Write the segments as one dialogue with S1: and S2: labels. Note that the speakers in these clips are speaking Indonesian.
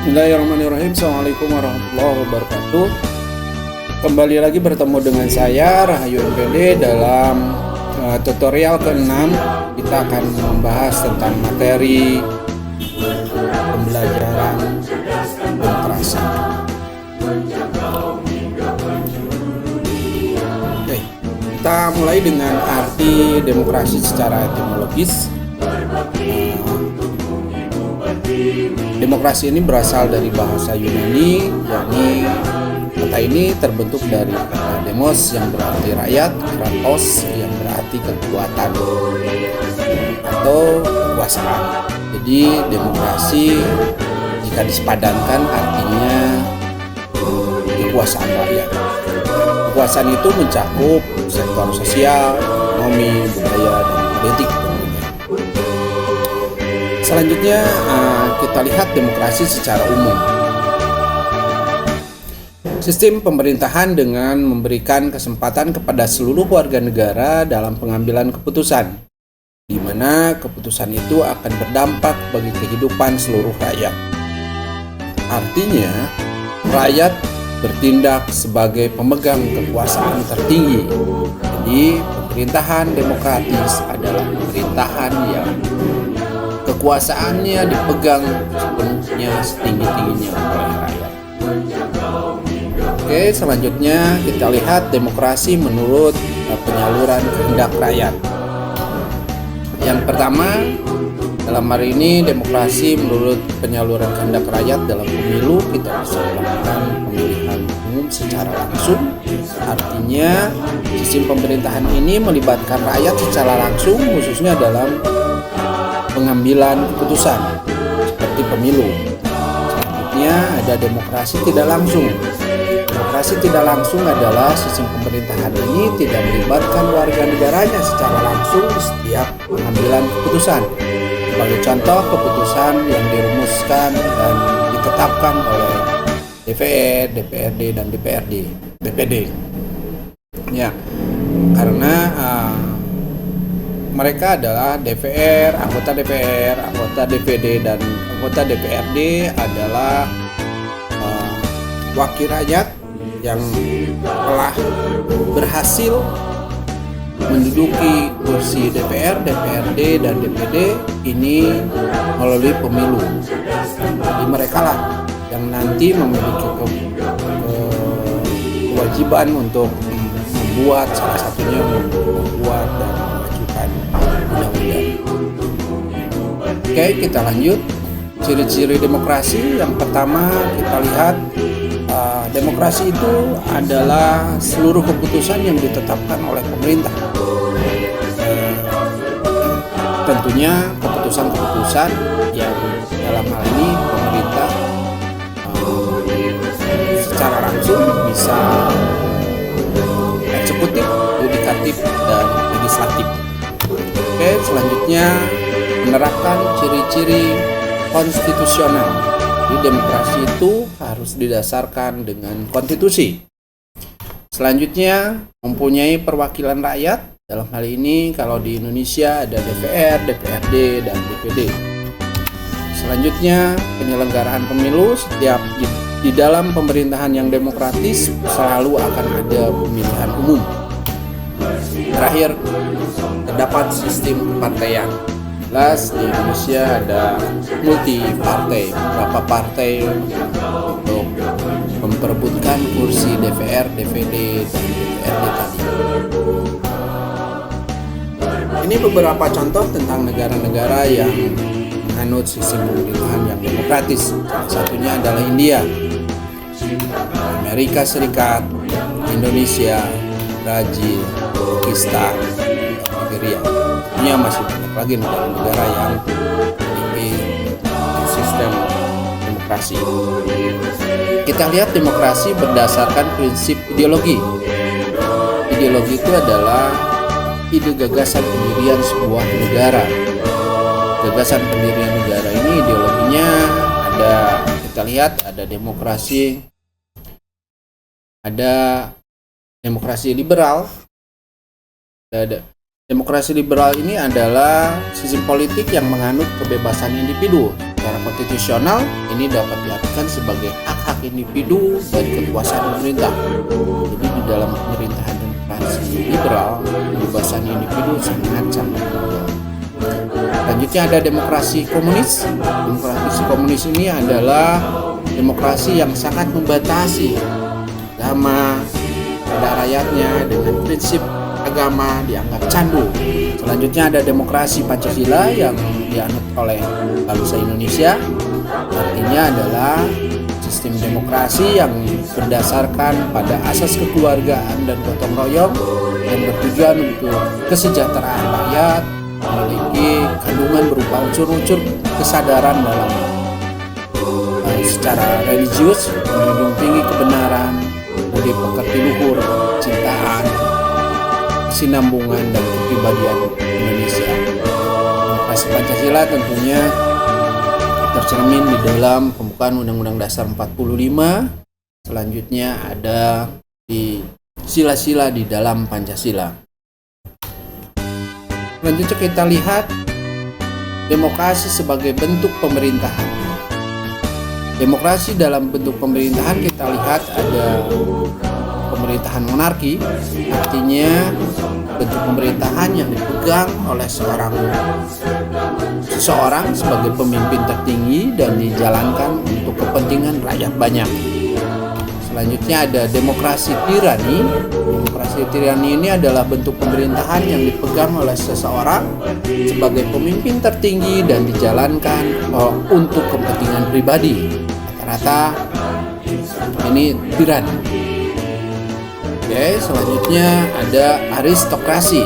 S1: Bismillahirrahmanirrahim. Assalamualaikum warahmatullahi wabarakatuh. Kembali lagi bertemu dengan saya Rahayu MPD dalam tutorial ke-6. Kita akan membahas tentang materi pembelajaran demokrasi. Oke, kita mulai dengan arti demokrasi secara etimologis. Demokrasi ini berasal dari bahasa Yunani, yakni kata ini terbentuk dari kata demos yang berarti rakyat, kratos yang berarti kekuatan atau kekuasaan. Jadi demokrasi jika disepadankan artinya kekuasaan rakyat. Kekuasaan itu mencakup sektor sosial, ekonomi, budaya, dan politik. Selanjutnya kita lihat demokrasi secara umum. Sistem pemerintahan dengan memberikan kesempatan kepada seluruh warga negara dalam pengambilan keputusan, di mana keputusan itu akan berdampak bagi kehidupan seluruh rakyat. Artinya, rakyat bertindak sebagai pemegang kekuasaan tertinggi. Jadi, pemerintahan demokratis adalah pemerintahan yang kekuasaannya dipegang sepenuhnya setinggi-tingginya oleh rakyat. Oke, selanjutnya kita lihat demokrasi menurut penyaluran kehendak rakyat. Yang pertama, dalam hari ini demokrasi menurut penyaluran kehendak rakyat dalam pemilu kita bisa melakukan pemilihan umum secara langsung. Artinya, sistem pemerintahan ini melibatkan rakyat secara langsung khususnya dalam pengambilan keputusan seperti pemilu. Selanjutnya ada demokrasi tidak langsung. Demokrasi tidak langsung adalah sistem pemerintahan ini tidak melibatkan warga negaranya secara langsung di setiap pengambilan keputusan. Sebagai contoh, keputusan yang dirumuskan dan ditetapkan oleh DPR, DPRD, dan DPD. Ya, karena mereka adalah DPR, anggota DPD, dan anggota DPRD adalah wakil rakyat yang telah berhasil menduduki kursi DPR, DPRD, dan DPD ini melalui pemilu. Jadi mereka lah yang nanti memiliki kewajiban untuk membuat, salah satunya membuat dan mengajukan undang-undang. Oke, kita lanjut. Ciri-ciri demokrasi yang pertama kita lihat, demokrasi itu adalah seluruh keputusan yang ditetapkan oleh pemerintah. Tentunya keputusan-keputusan yang dalam hal ini pemerintah secara langsung bisa eksekutif, yudikatif, dan legislatif. Oke, selanjutnya menerapkan ciri-ciri konstitusional. Di demokrasi itu harus didasarkan dengan konstitusi. Selanjutnya, mempunyai perwakilan rakyat. Dalam hal ini, kalau di Indonesia ada DPR, DPRD, dan DPD. Selanjutnya, penyelenggaraan pemilu. Setiap di dalam pemerintahan yang demokratis selalu akan ada pemilihan umum. Terakhir, terdapat sistem kepartaian. Jelas di Indonesia ada multi partai, beberapa partai untuk memperebutkan kursi DPR, DPD, dan DPRD tadi. Ini beberapa contoh tentang negara-negara yang menganut sistem pemerintahan yang demokratis. Salah satunya adalah India, Amerika Serikat, Indonesia, Brazil, Pakistan, dan Nigeria. Tentunya masih banyak lagi negara-negara yang memiliki sistem demokrasi. Kita lihat demokrasi berdasarkan prinsip ideologi. Ideologi itu adalah ide gagasan pendirian sebuah negara. Gagasan pendirian negara ini ideologinya ada, kita lihat ada demokrasi liberal. Demokrasi liberal ini adalah sistem politik yang menganut kebebasan individu Secara konstitusional, ini dapat diartikan sebagai hak-hak individu dari kekuasaan pemerintah. Jadi di dalam pemerintahan demokrasi liberal, kebebasan individu sangat-sangat penting. Selanjutnya ada demokrasi komunis. Demokrasi komunis ini adalah demokrasi yang sangat membatasi agama pada rakyatnya dengan prinsip agama dianggap candu. Selanjutnya ada demokrasi Pancasila yang dianut oleh bangsa Indonesia. Artinya adalah sistem demokrasi yang berdasarkan pada asas kekeluargaan dan gotong royong dan bertujuan untuk kesejahteraan rakyat, memiliki kandungan berupa unsur-unsur kesadaran dalam secara religius, menjunjung tinggi kebenaran, budi pekerti luhur, cintaan, kesinambungan dan kepribadian Indonesia. Demokrasi Pancasila tentunya tercermin di dalam pembukaan Undang-Undang Dasar 45. Selanjutnya ada di sila-sila di dalam Pancasila. Selanjutnya kita lihat demokrasi sebagai bentuk pemerintahan. Demokrasi dalam bentuk pemerintahan kita lihat ada pemerintahan monarki, artinya bentuk pemerintahan yang dipegang oleh seseorang sebagai pemimpin tertinggi dan dijalankan untuk kepentingan rakyat banyak. Selanjutnya ada demokrasi tirani. Demokrasi tirani ini adalah bentuk pemerintahan yang dipegang oleh seseorang sebagai pemimpin tertinggi dan dijalankan untuk kepentingan pribadi. Rata-rata ini tirani. Oke, selanjutnya ada aristokrasi.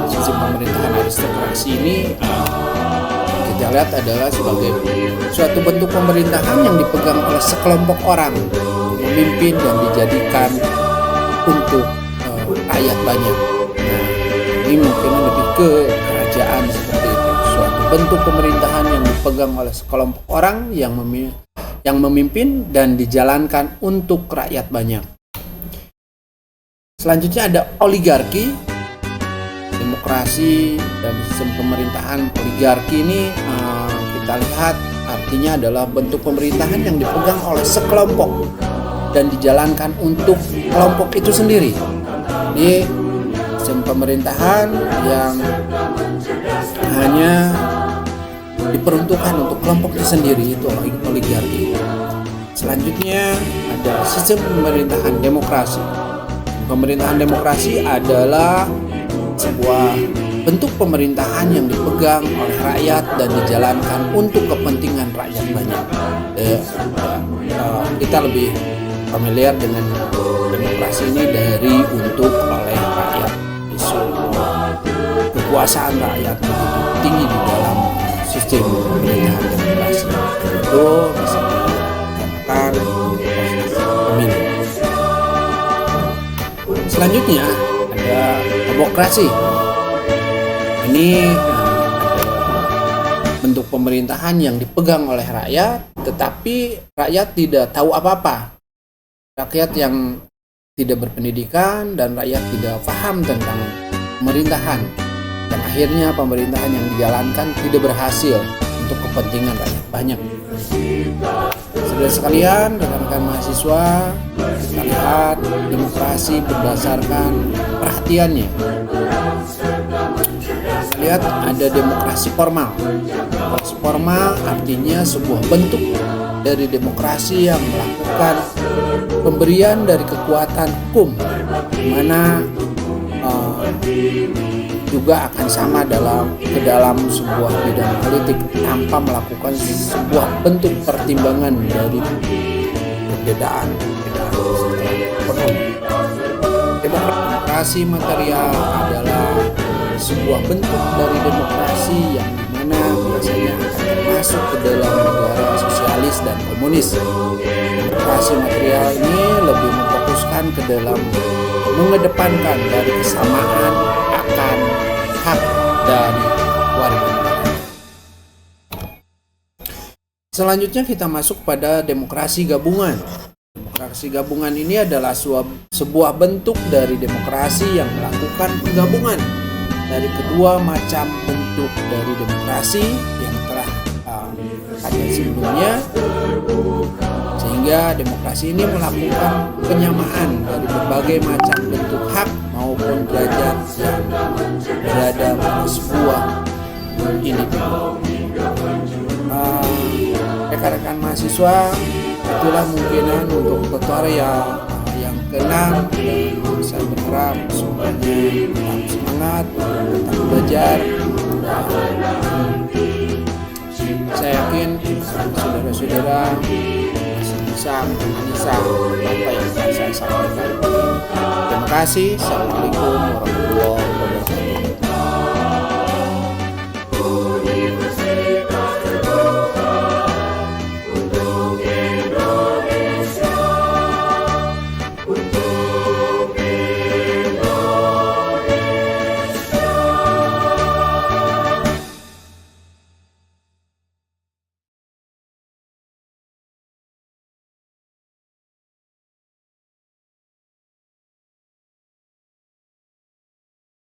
S1: Sistem pemerintahan aristokrasi ini kita lihat adalah sebagai suatu bentuk pemerintahan yang dipegang oleh sekelompok orang, memimpin dan dijadikan untuk rakyat banyak. Nah, ini mungkin lebih ke kerajaan seperti itu. Suatu bentuk pemerintahan yang dipegang oleh sekelompok orang yang memimpin dan dijalankan untuk rakyat banyak. Selanjutnya ada oligarki. Demokrasi dan sistem pemerintahan oligarki ini kita lihat artinya adalah bentuk pemerintahan yang dipegang oleh sekelompok dan dijalankan untuk kelompok itu sendiri. Jadi sistem pemerintahan yang hanya diperuntukkan untuk kelompok itu sendiri, itu oligarki. Selanjutnya ada sistem pemerintahan demokrasi. Pemerintahan demokrasi adalah sebuah bentuk pemerintahan yang dipegang oleh rakyat dan dijalankan untuk kepentingan rakyat banyak. Kita lebih familiar dengan demokrasi ini dari untuk oleh rakyat. Isu kekuasaan rakyat begitu tinggi di dalam sistem pemerintahan demokrasi. Itu bisa dikatakan pemilu. Selanjutnya ada demokrasi. Ini bentuk pemerintahan yang dipegang oleh rakyat, tetapi rakyat tidak tahu apa-apa. Rakyat yang tidak berpendidikan dan rakyat tidak paham tentang pemerintahan. Dan akhirnya pemerintahan yang dijalankan tidak berhasil untuk kepentingan rakyat banyak. Saudara sekalian, rekan-rekan mahasiswa, kita lihat demokrasi berdasarkan perhatiannya. Kita lihat ada demokrasi formal. Demokrasi formal artinya sebuah bentuk dari demokrasi yang melakukan pemberian dari kekuatan hukum, di mana juga akan sama ke dalam sebuah bidang politik tanpa melakukan sebuah bentuk pertimbangan dari perbedaan ekonomi. Demokrasi material adalah sebuah bentuk dari demokrasi yang dimana biasanya akan masuk ke dalam negara sosialis dan komunis. Demokrasi material ini lebih memfokuskan ke dalam mengedepankan dari kesamaan akan hak dari warga negara. Selanjutnya kita masuk pada demokrasi gabungan. Demokrasi gabungan ini adalah sebuah bentuk dari demokrasi yang melakukan penggabungan dari kedua macam bentuk dari demokrasi yang telah ada sebelumnya, sehingga demokrasi ini melakukan penyamaan dari berbagai macam bentuk hak maupun derajat yang berada pada sebuah individu. Rekan-rekan mahasiswa, itulah mungkinan untuk tutorial yang ke-6, dan saya berharap semuanya tetap semangat, tetap belajar. Saya yakin saudara-saudara masih bisa menganalisa apa yang akan saya sampaikan. Terima kasih. Assalamualaikum warahmatullahi wabarakatuh.